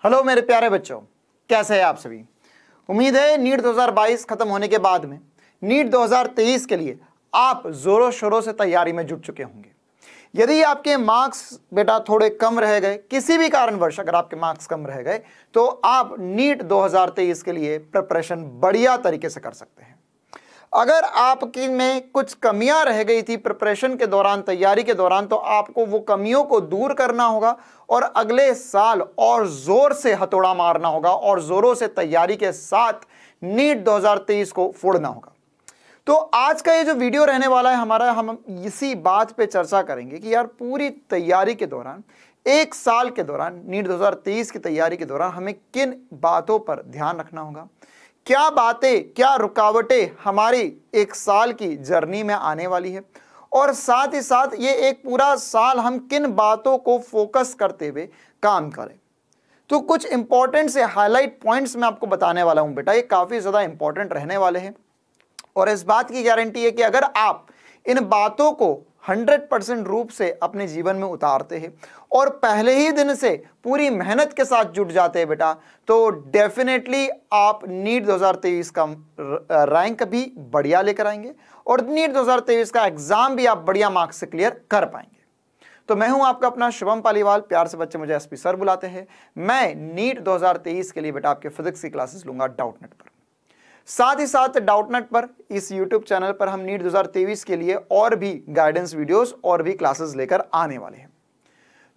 Hello मेरे प्यारे बच्चों, कैसे हैं आप सभी। उम्मीद है नीट 2022 खत्म होने के बाद में नीट 2023 के लिए आप जोरों शोरों से तैयारी में जुट चुके होंगे। यदि आपके मार्क्स बेटा थोड़े कम रह गए, किसी भी कारणवश अगर आपके मार्क्स कम रह गए, तो आप नीट 2023 के लिए प्रिपरेशन बढ़िया तरीके से कर सकते हैं। अगर आपकी में कुछ कमियां रह गई थी प्रिपरेशन के दौरान, तैयारी के दौरान, तो आपको वो कमियों को दूर करना होगा और अगले साल और जोर से हथौड़ा मारना होगा और जोरों से तैयारी के साथ नीट 2023 को फोड़ना होगा। तो आज का ये जो वीडियो रहने वाला है हमारा, हम इसी बात पे चर्चा करेंगे कि यार पूरी तैयारी के दौरान, एक साल के दौरान, नीट 2023 की तैयारी के दौरान हमें किन बातों पर ध्यान रखना होगा, क्या बातें, क्या रुकावटें हमारी एक साल की जर्नी में आने वाली है, और साथ ही साथ ये एक पूरा साल हम किन बातों को फोकस करते हुए काम करें। तो कुछ इंपॉर्टेंट से हाईलाइट पॉइंट्स मैं आपको बताने वाला हूं बेटा, ये काफी ज्यादा इंपॉर्टेंट रहने वाले हैं और इस बात की गारंटी है कि अगर आप इन बातों को 100% रूप से अपने जीवन में उतारते हैं और पहले ही दिन से पूरी मेहनत के साथ जुट जाते हैं बेटा, तो डेफिनेटली आप नीट 2023 का रैंक भी बढ़िया लेकर आएंगे और नीट 2023 का एग्जाम भी आप बढ़िया मार्क्स से क्लियर कर पाएंगे। तो मैं हूं आपका अपना शुभम पालीवाल, प्यार से बच्चे मुझे एसपी सर बुलाते हैं। मैं नीट 2023 के लिए बेटा आपके फिजिक्स की क्लासेस लूंगा डाउटनेट पर। साथ ही साथ डाउटनेट पर, इस YouTube चैनल पर हम नीट 2023 के लिए और भी गाइडेंस वीडियोस और भी क्लासेस लेकर आने वाले हैं।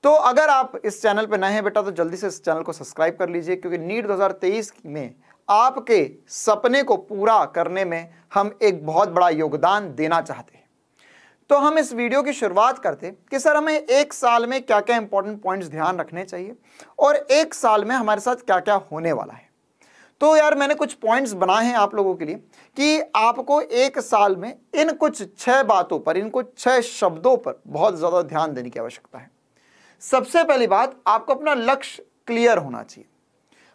तो अगर आप इस चैनल पर नए हैं बेटा, तो जल्दी से इस चैनल को सब्सक्राइब कर लीजिए, क्योंकि नीट 2023 में आपके सपने को पूरा करने में हम एक बहुत बड़ा योगदान देना चाहते हैं। तो हम इस वीडियो की शुरुआत करते कि सर हमें एक साल में क्या क्या इंपॉर्टेंट पॉइंट्स ध्यान रखने चाहिए और एक साल में हमारे साथ क्या क्या होने वाला है। तो यार मैंने कुछ पॉइंट्स बनाए हैं आप लोगों के लिए कि आपको एक साल में इन कुछ 6 बातों पर, इन कुछ 6 शब्दों पर बहुत ज्यादा ध्यान देने की आवश्यकता है। सबसे पहली बात, आपको अपना लक्ष्य क्लियर होना चाहिए।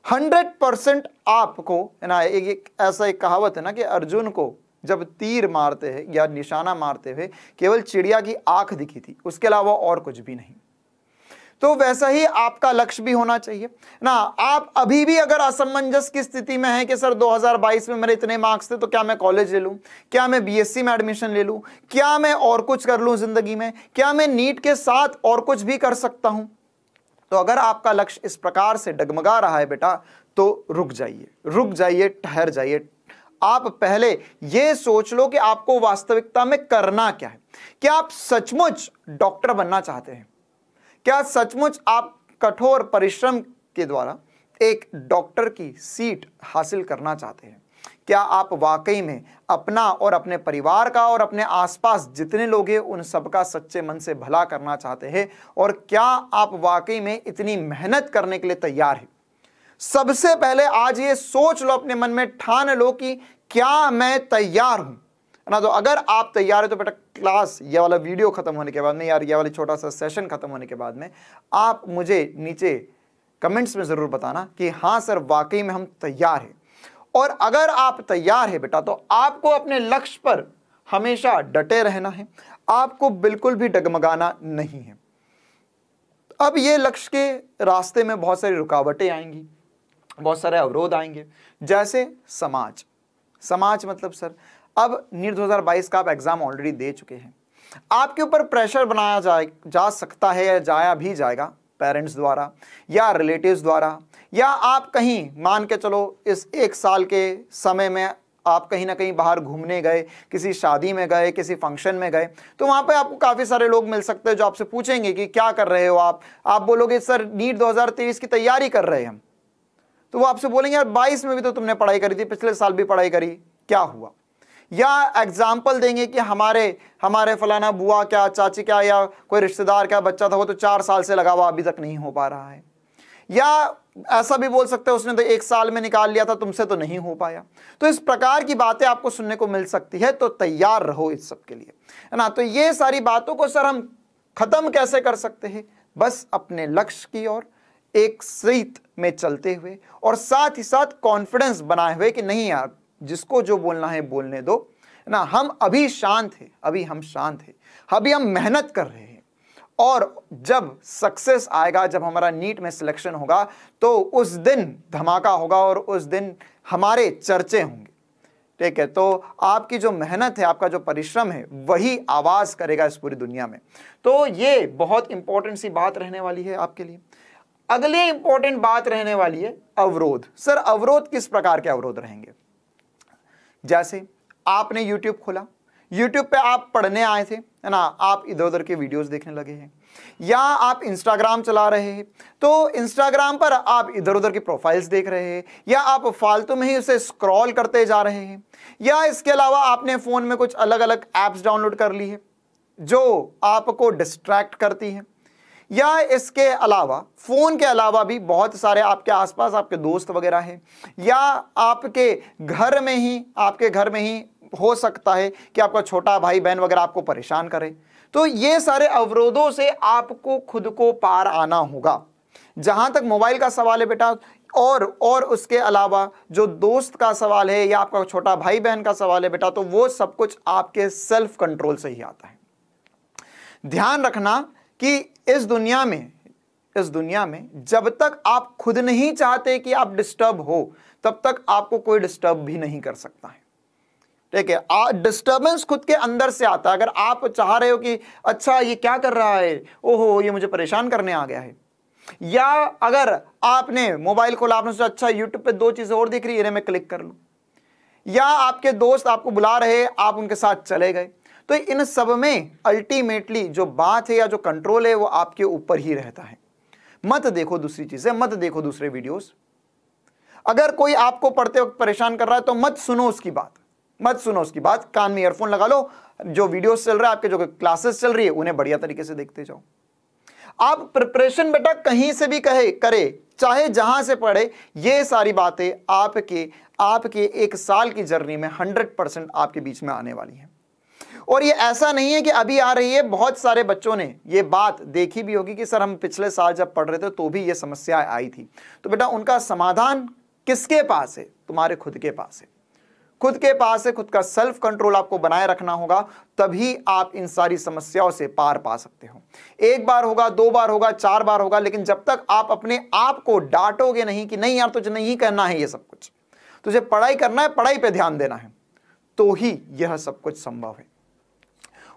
100% आपको ना, एक ऐसा एक कहावत है ना कि अर्जुन को जब तीर मारते हैं या निशाना मारते हुए केवल चिड़िया की आंख दिखी थी, उसके अलावा और कुछ भी नहीं। तो वैसा ही आपका लक्ष्य भी होना चाहिए ना। आप अभी भी अगर असमंजस की स्थिति में हैं कि सर 2022 में मेरे इतने मार्क्स थे, तो क्या मैं कॉलेज ले लूं, क्या मैं बीएससी में एडमिशन ले लूं, क्या मैं और कुछ कर लूं जिंदगी में, क्या मैं नीट के साथ और कुछ भी कर सकता हूं, तो अगर आपका लक्ष्य इस प्रकार से डगमगा रहा है बेटा, तो रुक जाइए, ठहर जाइए। आप पहले यह सोच लो कि आपको वास्तविकता में करना क्या है। क्या आप सचमुच डॉक्टर बनना चाहते हैं? क्या सचमुच आप कठोर परिश्रम के द्वारा एक डॉक्टर की सीट हासिल करना चाहते हैं? क्या आप वाकई में अपना और अपने परिवार का और अपने आसपास जितने लोग हैं उन सबका सच्चे मन से भला करना चाहते हैं? और क्या आप वाकई में इतनी मेहनत करने के लिए तैयार हैं? सबसे पहले आज ये सोच लो, अपने मन में ठान लो कि क्या मैं तैयार हूं ना। तो अगर आप तैयार है तो बेटा क्लास, ये वाला वीडियो खत्म होने के बाद में, यार ये वाली छोटा सा सेशन खत्म होने के बाद में, आप मुझे नीचे कमेंट्स में जरूर बताना कि हाँ सर वाकई में हम तैयार हैं। और अगर आप तैयार है बेटा, तो आपको अपने लक्ष्य पर हमेशा डटे रहना है, आपको बिल्कुल भी डगमगाना नहीं है। अब ये लक्ष्य के रास्ते में बहुत सारी रुकावटें आएंगी, बहुत सारे अवरोध आएंगे, जैसे समाज मतलब सर अब नीट 2022 का आप एग्जाम ऑलरेडी दे चुके हैं, आपके ऊपर प्रेशर बनाया जा सकता है या जाया भी जाएगा पेरेंट्स द्वारा या रिलेटिव्स द्वारा, या आप कहीं मान के चलो इस एक साल के समय में आप कहीं ना कहीं बाहर घूमने गए, किसी शादी में गए, किसी फंक्शन में गए, तो वहां पे आपको काफी सारे लोग मिल सकते हैं जो आपसे पूछेंगे कि क्या कर रहे हो आप बोलोगे सर नीट 2023 की तैयारी कर रहे हैं हम। तो वो आपसे बोलेंगे यार 22 में भी तो तुमने पढ़ाई करी थी, पिछले साल भी पढ़ाई करी, क्या हुआ? या एग्जाम्पल देंगे कि हमारे फलाना बुआ क्या, चाची क्या, या कोई रिश्तेदार क्या बच्चा था, वो तो 4 साल से लगा हुआ अभी तक नहीं हो पा रहा है। या ऐसा भी बोल सकते हैं उसने तो 1 साल में निकाल लिया था, तुमसे तो नहीं हो पाया। तो इस प्रकार की बातें आपको सुनने को मिल सकती है, तो तैयार रहो इस सब के लिए, है ना। तो ये सारी बातों को सर हम खत्म कैसे कर सकते हैं? बस अपने लक्ष्य की ओर एक सीट में चलते हुए और साथ ही साथ कॉन्फिडेंस बनाए हुए कि नहीं यार, जिसको जो बोलना है बोलने दो ना, हम अभी शांत हैं, अभी हम मेहनत कर रहे हैं और जब सक्सेस आएगा, जब हमारा नीट में सिलेक्शन होगा, तो उस दिन धमाका होगा और उस दिन हमारे चर्चे होंगे। ठीक है, तो आपकी जो मेहनत है, आपका जो परिश्रम है, वही आवाज करेगा इस पूरी दुनिया में। तो ये बहुत इंपॉर्टेंट सी बात रहने वाली है आपके लिए। अगली इंपॉर्टेंट बात रहने वाली है अवरोध। सर अवरोध किस प्रकार के अवरोध रहेंगे? जैसे आपने YouTube खोला, YouTube पे आप पढ़ने आए थे, है ना, आप इधर उधर के वीडियोस देखने लगे हैं, या आप इंस्टाग्राम चला रहे हैं, तो इंस्टाग्राम पर आप इधर उधर की प्रोफाइल्स देख रहे हैं, या आप फालतू में ही उसे स्क्रॉल करते जा रहे हैं, या इसके अलावा आपने फोन में कुछ अलग अलग ऐप्स डाउनलोड कर ली है जो आपको डिस्ट्रैक्ट करती है, या इसके अलावा फोन के अलावा भी बहुत सारे आपके आसपास आपके दोस्त वगैरह हैं, या आपके घर में ही हो सकता है कि आपका छोटा भाई बहन वगैरह आपको परेशान करे। तो ये सारे अवरोधों से आपको खुद को पार आना होगा। जहां तक मोबाइल का सवाल है बेटा, और उसके अलावा जो दोस्त का सवाल है या आपका छोटा भाई बहन का सवाल है बेटा, तो वो सब कुछ आपके सेल्फ कंट्रोल से ही आता है। ध्यान रखना कि इस दुनिया में जब तक आप खुद नहीं चाहते कि आप डिस्टर्ब हो, तब तक आपको कोई डिस्टर्ब भी नहीं कर सकता है। ठीक है, डिस्टर्बेंस खुद के अंदर से आता है। अगर आप चाह रहे हो कि अच्छा ये क्या कर रहा है, ओहो ये मुझे परेशान करने आ गया है, या अगर आपने मोबाइल खोला, आपने सोचा अच्छा यूट्यूब पे 2 चीजें और दिख रही है, मैं क्लिक कर लूं, या आपके दोस्त आपको बुला रहे, आप उनके साथ चले गए, तो इन सब में अल्टीमेटली जो बात है या जो कंट्रोल है वो आपके ऊपर ही रहता है। मत देखो दूसरी चीजें, मत देखो दूसरे वीडियोस। अगर कोई आपको पढ़ते वक्त परेशान कर रहा है तो मत सुनो उसकी बात, कान में ईयरफोन लगा लो, जो वीडियोस चल रहा है, आपके जो क्लासेस चल रही है, उन्हें बढ़िया तरीके से देखते जाओ। आप प्रिपरेशन बेटा कहीं से भी करे, चाहे जहां से पढ़े, ये सारी बातें आपके 1 साल की जर्नी में 100% आपके बीच में आने वाली हैं। और ये ऐसा नहीं है कि अभी आ रही है, बहुत सारे बच्चों ने ये बात देखी भी होगी कि सर हम पिछले साल जब पढ़ रहे थे तो भी ये समस्या आई थी। तो बेटा उनका समाधान किसके पास है? तुम्हारे खुद के पास है। खुद का सेल्फ कंट्रोल आपको बनाए रखना होगा, तभी आप इन सारी समस्याओं से पार पा सकते हो। 1 बार होगा, 2 बार होगा, 4 बार होगा, लेकिन जब तक आप अपने आप को डांटोगे नहीं कि नहीं यार तुझे नहीं करना है ये सब कुछ, तुझे पढ़ाई करना है, पढ़ाई पे ध्यान देना है, तो ही यह सब कुछ संभव है।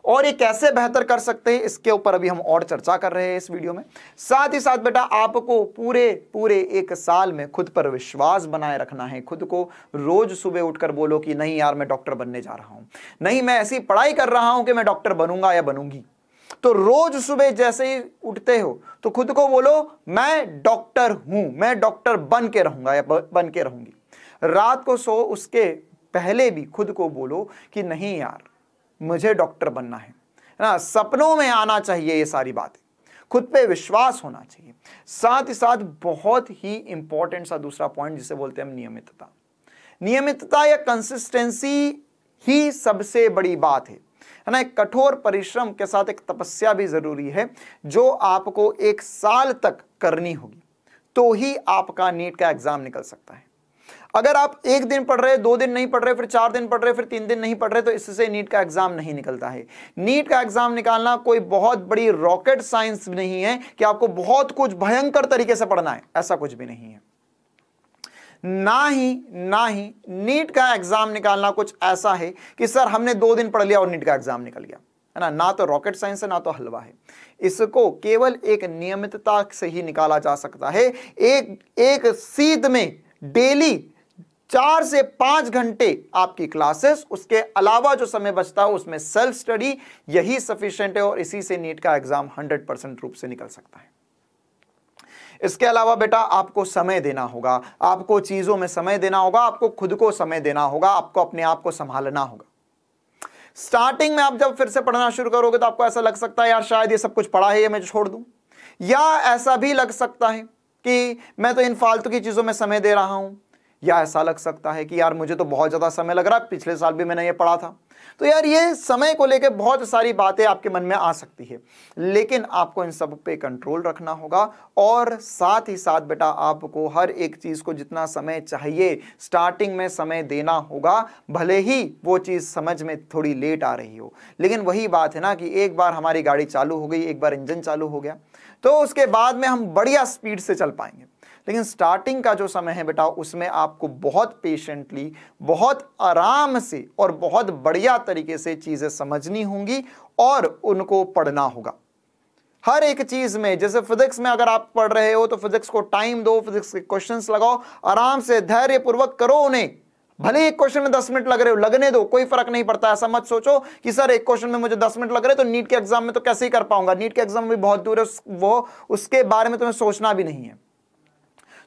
और ये कैसे बेहतर कर सकते हैं, इसके ऊपर अभी हम और चर्चा कर रहे हैं इस वीडियो में। साथ ही साथ बेटा आपको पूरे 1 साल में खुद पर विश्वास बनाए रखना है। खुद को रोज सुबह उठकर बोलो कि नहीं यार मैं डॉक्टर बनने जा रहा हूं, नहीं मैं ऐसी पढ़ाई कर रहा हूं कि मैं डॉक्टर बनूंगा या बनूंगी। तो रोज सुबह जैसे ही उठते हो तो खुद को बोलो मैं डॉक्टर हूं, मैं डॉक्टर बन के रहूंगा या बन के रहूंगी। रात को सो उसके पहले भी खुद को बोलो कि नहीं यार मुझे डॉक्टर बनना है ना। सपनों में आना चाहिए ये सारी बातें, खुद पे विश्वास होना चाहिए। साथ ही साथ बहुत ही इंपॉर्टेंट सा दूसरा पॉइंट जिसे बोलते हैं हम नियमितता या कंसिस्टेंसी ही सबसे बड़ी बात है ना। एक कठोर परिश्रम के साथ एक तपस्या भी जरूरी है जो आपको 1 साल तक करनी होगी, तो ही आपका नीट का एग्जाम निकल सकता है। अगर आप 1 दिन पढ़ रहे, 2 दिन नहीं पढ़ रहे, फिर 4 दिन पढ़ रहे, फिर 3 दिन नहीं पढ़ रहे, तो इससे नीट का एग्जाम नहीं निकलता है। नीट का एग्जाम निकालना कोई बहुत बड़ी रॉकेट साइंस नहीं है कि आपको बहुत कुछ भयंकर तरीके से पढ़ना है, ऐसा कुछ भी नहीं है। ना ही नीट का एग्जाम निकालना कुछ ऐसा है कि सर हमने 2 दिन पढ़ लिया और नीट का एग्जाम निकल गया, है ना। ना तो रॉकेट साइंस है, ना तो हलवा है। इसको केवल एक नियमितता से ही निकाला जा सकता है। एक सीध में डेली 4 से 5 घंटे आपकी क्लासेस, उसके अलावा जो समय बचता है उसमें सेल्फ स्टडी, यही सफिशिएंट है और इसी से नीट का एग्जाम 100% रूप से निकल सकता है। इसके अलावा बेटा आपको समय देना होगा, आपको चीजों में समय देना होगा, आपको खुद को समय देना होगा, आपको अपने आप को संभालना होगा। स्टार्टिंग में आप जब फिर से पढ़ना शुरू करोगे तो आपको ऐसा लग सकता है यार शायद ये सब कुछ पढ़ा है ये मैं छोड़ दूं, या ऐसा भी लग सकता है कि मैं तो इन फालतू की चीजों में समय दे रहा हूं, या ऐसा लग सकता है कि यार मुझे तो बहुत ज़्यादा समय लग रहा है, पिछले साल भी मैंने ये पढ़ा था। तो यार ये समय को लेकर बहुत सारी बातें आपके मन में आ सकती है, लेकिन आपको इन सब पे कंट्रोल रखना होगा और साथ ही साथ बेटा आपको हर एक चीज़ को जितना समय चाहिए स्टार्टिंग में समय देना होगा, भले ही वो चीज़ समझ में थोड़ी लेट आ रही हो। लेकिन वही बात है ना कि एक बार हमारी गाड़ी चालू हो गई, एक बार इंजन चालू हो गया तो उसके बाद में हम बढ़िया स्पीड से चल पाएंगे। लेकिन स्टार्टिंग का जो समय है बेटा उसमें आपको बहुत पेशेंटली, बहुत आराम से और बहुत बढ़िया तरीके से चीज़ें समझनी होंगी और उनको पढ़ना होगा। हर एक चीज में, जैसे फिजिक्स में अगर आप पढ़ रहे हो तो फिजिक्स को टाइम दो, फिजिक्स के क्वेश्चंस लगाओ, आराम से धैर्यपूर्वक करो उन्हें। भले एक क्वेश्चन में 10 मिनट लग रहे हो, लगने दो, कोई फर्क नहीं पड़ता। ऐसा मत सोचो कि सर एक क्वेश्चन में मुझे 10 मिनट लग रहे तो नीट के एग्जाम में तो कैसे ही कर पाऊंगा, नीट के एग्जाम में भी बहुत दूर है, वो उसके बारे में तुम्हें सोचना भी नहीं है।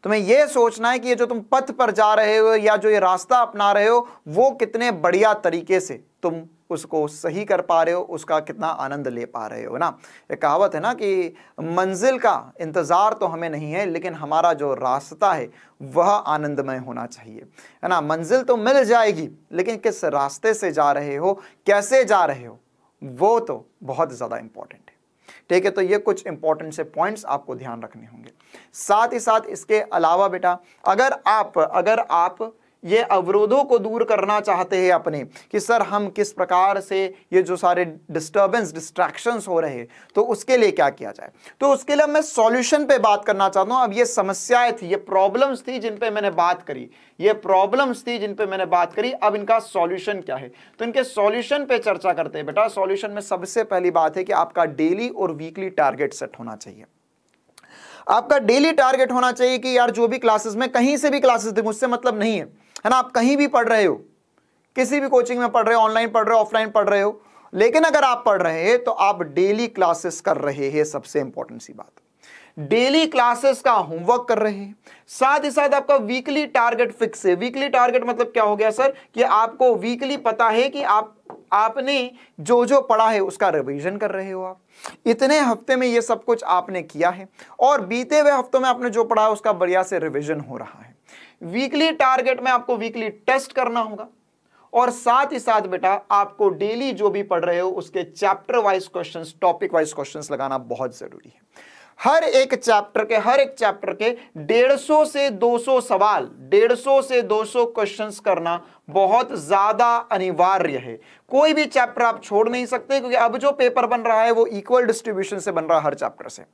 तुम्हें यह सोचना है कि ये जो तुम पथ पर जा रहे हो या जो ये रास्ता अपना रहे हो वो कितने बढ़िया तरीके से तुम उसको सही कर पा रहे हो, उसका कितना आनंद ले पा रहे हो ना। एक कहावत है ना कि मंजिल का इंतजार तो हमें नहीं है, लेकिन हमारा जो रास्ता है वह आनंदमय होना चाहिए, है ना। मंजिल तो मिल जाएगी, लेकिन किस रास्ते से जा रहे हो, कैसे जा रहे हो, वो तो बहुत ज्यादा इंपॉर्टेंट है। ठीक है, तो ये कुछ इंपॉर्टेंट से पॉइंट्स आपको ध्यान रखने होंगे। साथ ही साथ इसके अलावा बेटा अगर आप ये अवरोधों को दूर करना चाहते हैं अपने, कि सर हम किस प्रकार से ये जो सारे डिस्ट्रैक्शंस हो रहे हैं तो उसके लिए क्या किया जाए, तो उसके लिए मैं सॉल्यूशन पे बात करना चाहता हूं। अब ये समस्याएं थी, ये प्रॉब्लम्स थी जिन पे मैंने बात करी, अब इनका सॉल्यूशन क्या है, तो इनके सॉल्यूशन पे चर्चा करते हैं। बेटा सॉल्यूशन में सबसे पहली बात है कि आपका डेली और वीकली टारगेट सेट होना चाहिए। आपका डेली टारगेट होना चाहिए कि यार जो भी क्लासेस में, कहीं से भी क्लासेस दे, मुझसे मतलब नहीं है ना, आप कहीं भी पढ़ रहे हो, किसी भी कोचिंग में पढ़ रहे हो, ऑनलाइन पढ़ रहे हो, ऑफलाइन पढ़ रहे हो, लेकिन अगर आप पढ़ रहे हैं तो आप डेली क्लासेस कर रहे हैं। सबसे इंपॉर्टेंट सी बात, डेली क्लासेस का होमवर्क कर रहे हैं। साथ ही साथ आपका वीकली टारगेट फिक्स है। वीकली टारगेट मतलब क्या हो गया सर, कि आपको वीकली पता है कि आपने जो जो पढ़ा है उसका रिवीजन कर रहे हो। आप इतने हफ्ते में ये सब कुछ आपने किया है और बीते हुए हफ्तों में आपने जो पढ़ा है उसका बढ़िया से रिवीजन हो रहा है। वीकली टारगेट में आपको वीकली टेस्ट करना होगा और साथ ही साथ बेटा आपको डेली जो भी पढ़ रहे हो उसके chapter wise questions, topic wise questions लगाना बहुत जरूरी है। हर एक चैप्टर के 150 से 200 सवाल, 150 से 200 क्वेश्चंस करना बहुत ज्यादा अनिवार्य है। कोई भी चैप्टर आप छोड़ नहीं सकते, क्योंकि अब जो पेपर बन रहा है वो इक्वल डिस्ट्रीब्यूशन से बन रहा है हर चैप्टर से।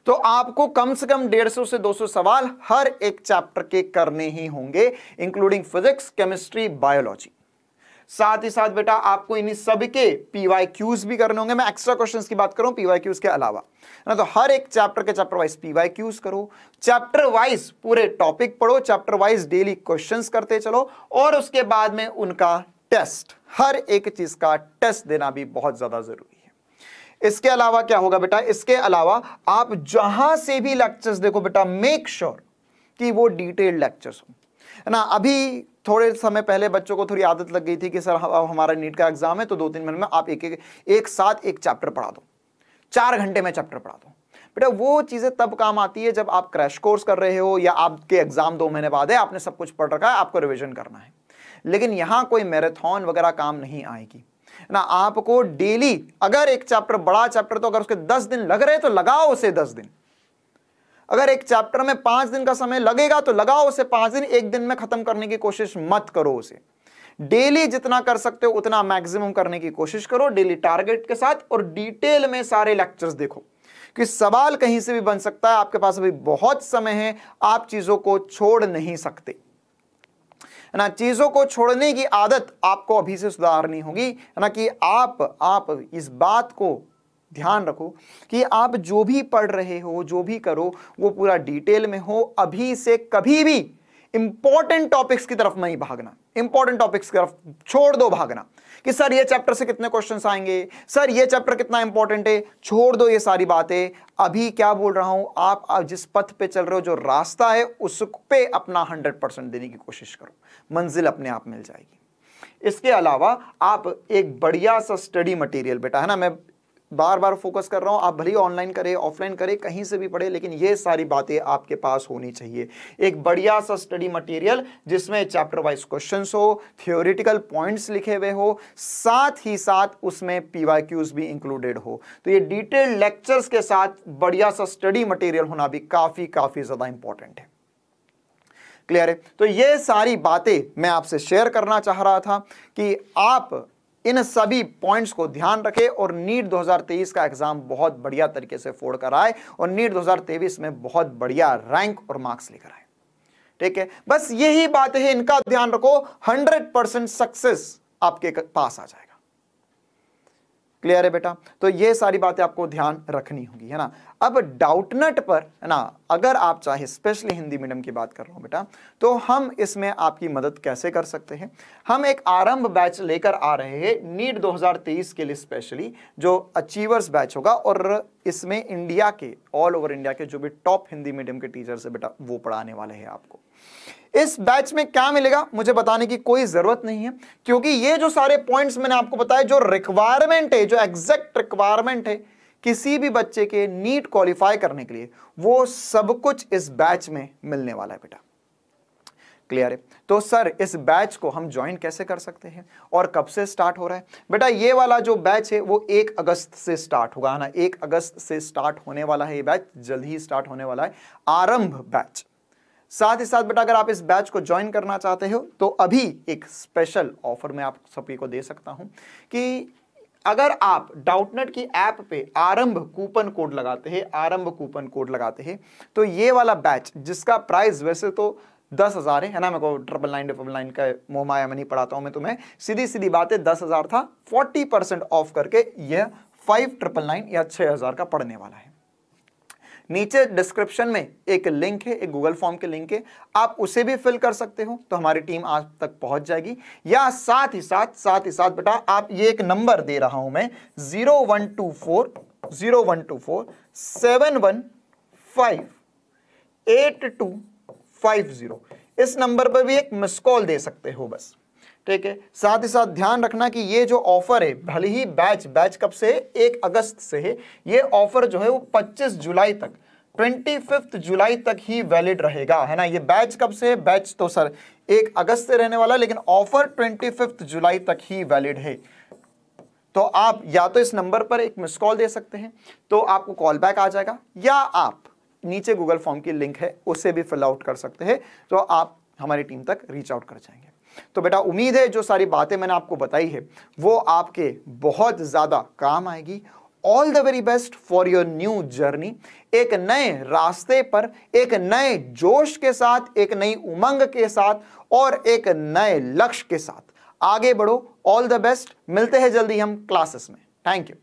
तो आपको कम से कम 150 से 200 सवाल हर एक चैप्टर के करने ही होंगे, इंक्लूडिंग फिजिक्स, केमिस्ट्री, बायोलॉजी। साथ ही साथ बेटा आपको इन सबके PYQs भी करने होंगे। मैं एक्स्ट्रा क्वेश्चंस की बात करूं PYQs के अलावा, ना, तो हर एक चैप्टर के चैप्टर वाइज PYQs करो, चैप्टर वाइज पूरे टॉपिक पढ़ो, चैप्टर वाइज डेली क्वेश्चंस करते चलो और उसके बाद में उनका टेस्ट, हर एक चीज का टेस्ट देना भी बहुत ज्यादा जरूरी है। इसके अलावा क्या होगा बेटा, इसके अलावा आप जहां से भी लेक्चर्स देखो बेटा, मेक श्योर कि वो डिटेल्ड लेक्चर्स हो, है ना। अभी थोड़े समय पहले बच्चों को थोड़ी आदत लग गई थी कि सर अब हमारा नीट का एग्जाम है तो 2-3 मिनट में आप एक साथ एक चैप्टर पढ़ा दो, 4 घंटे में चैप्टर पढ़ा दो। बेटा वो चीजें तब काम आती है जब आप क्रैश कोर्स कर रहे हो या आपके एग्जाम 2 महीने बाद है, आपने सब कुछ पढ़ रखा है, आपको रिविजन करना है। लेकिन यहां कोई मैराथन वगैरह काम नहीं आएगी ना। आपको डेली, अगर एक चैप्टर बड़ा चैप्टर तो अगर उसके 10 दिन लग रहे तो लगाओ उसे 10 दिन। अगर एक चैप्टर में 5 दिन का समय लगेगा तो लगाओ उसे 5 दिन, एक दिन में खत्म करने की कोशिश मत करो उसे। डेली जितना कर सकते हो उतना मैक्सिमम करने की कोशिश करो डेली टारगेट के साथ, और डिटेल में सारे लेक्चर्स देखो कि सवाल कहीं से भी बन सकता है। आपके पास अभी बहुत समय है, आप चीजों को छोड़ नहीं सकते, है ना। चीजों को छोड़ने की आदत आपको अभी से सुधारनी होगी, है ना, कि आप इस बात को ध्यान रखो कि आप जो भी पढ़ रहे हो, जो भी करो, वो पूरा डिटेल में हो। अभी से कभी भी इंपॉर्टेंट टॉपिक्स की तरफ नहीं भागना, इंपॉर्टेंट टॉपिक्स की तरफ छोड़ दो भागना कि सर ये चैप्टर से कितने क्वेश्चंस आएंगे, सर ये चैप्टर कितना इंपॉर्टेंट है। छोड़ दो ये सारी बातें। अभी क्या बोल रहा हूं, आप जिस पथ पे चल रहे हो, जो रास्ता है, उस पे अपना 100% देने की कोशिश करो, मंजिल अपने आप मिल जाएगी। इसके अलावा आप एक बढ़िया सा स्टडी मटेरियल बेटा, है ना, मैं बार बार फोकस कर रहा हूं, आप भले ही ऑनलाइन करें ऑफलाइन करें कहीं से भी पढ़े, लेकिन ये सारी बातें आपके पास होनी चाहिए। एक बढ़िया सा स्टडी मटेरियल जिसमें चैप्टर वाइज क्वेश्चंस हो, थियोरेटिकल पॉइंट्स लिखे हुए हो, साथ ही साथ उसमें पीवाईक्यूज भी इंक्लूडेड हो। तो ये डिटेल्ड लेक्चर्स के साथ बढ़िया सा स्टडी मटेरियल होना भी काफी ज्यादा इंपॉर्टेंट है। क्लियर है? तो ये सारी बातें मैं आपसे शेयर करना चाह रहा था कि आप इन सभी पॉइंट्स को ध्यान रखें और नीट 2023 का एग्जाम बहुत बढ़िया तरीके से फोड़ कर आए और नीट 2023 में बहुत बढ़िया रैंक और मार्क्स लेकर आए। ठीक है, बस यही बात है, इनका ध्यान रखो, 100% सक्सेस आपके पास आ जाएगा। क्लियर है बेटा? तो ये सारी बातें आपको ध्यान रखनी होगी, है ना। अब डाउटनट पर, है ना, अगर आप चाहे, स्पेशली हिंदी मीडियम की बात कर रहा हूं बेटा, तो हम इसमें आपकी मदद कैसे कर सकते हैं। हम एक आरंभ बैच लेकर आ रहे हैं नीट 2023 के लिए स्पेशली, जो अचीवर्स बैच होगा, और इसमें इंडिया के, ऑल ओवर इंडिया के जो भी टॉप हिंदी मीडियम के टीचर्स है बेटा, वो पढ़ाने वाले हैं आपको। इस बैच में क्या मिलेगा मुझे बताने की कोई जरूरत नहीं है, क्योंकि ये जो सारे पॉइंट्स मैंने आपको बताए, जो रिक्वायरमेंट है, जो एग्जैक्ट रिक्वायरमेंट है किसी भी बच्चे के नीट क्वालिफाई करने के लिए, वो सब कुछ इस बैच में मिलने वाला है बेटा। क्लियर है? तो सर इस बैच को हम ज्वाइन कैसे कर सकते हैं और कब से स्टार्ट हो रहा है? बेटा ये वाला जो बैच है वो 1 अगस्त से स्टार्ट होगा, है ना। 1 अगस्त से स्टार्ट होने वाला है ये बैच, जल्द ही स्टार्ट होने वाला है, आरंभ बैच। साथ ही साथ बेटा अगर आप इस बैच को ज्वाइन करना चाहते हो तो अभी एक स्पेशल ऑफर मैं आप सभी को दे सकता हूं कि अगर आप डाउटनट की ऐप पे आरंभ कूपन कोड लगाते हैं, आरंभ कूपन कोड लगाते हैं, तो ये वाला बैच जिसका प्राइस वैसे तो 10,000 है ना, मेरे को 999 का मोहमाया में नहीं पढ़ाता हूं मैं तुम्हें, सीधी सीधी बात है 10,000 था, 40% ऑफ करके यह 5,999 या 6,000 का पड़ने वाला है। नीचे डिस्क्रिप्शन में एक लिंक है, एक गूगल फॉर्म के लिंक है, आप उसे भी फिल कर सकते हो तो हमारी टीम आज तक पहुंच जाएगी। या साथ ही साथ बेटा आप ये एक नंबर दे रहा हूं मैं 0124 715 8250, इस नंबर पर भी एक मिस कॉल दे सकते हो बस। ठीक है, साथ ही साथ ध्यान रखना कि ये जो ऑफर है, भले ही बैच कब से है, 1 अगस्त से है, ये ऑफर जो है वो 25 जुलाई तक, 25 जुलाई तक ही वैलिड रहेगा, है ना। ये बैच कब से है? बैच तो सर 1 अगस्त से रहने वाला, लेकिन ऑफर 25 जुलाई तक ही वैलिड है। तो आप या तो इस नंबर पर एक मिस कॉल दे सकते हैं तो आपको कॉल बैक आ जाएगा, या आप नीचे गूगल फॉर्म की लिंक है उसे भी फिल आउट कर सकते हैं, तो आप हमारी टीम तक रीच आउट कर जाएंगे। तो बेटा उम्मीद है जो सारी बातें मैंने आपको बताई है वो आपके बहुत ज्यादा काम आएगी। All the very best for your new journey. एक नए रास्ते पर, एक नए जोश के साथ, एक नई उमंग के साथ और एक नए लक्ष्य के साथ आगे बढ़ो। ऑल द बेस्ट, मिलते हैं जल्दी हम क्लासेस में। Thank you.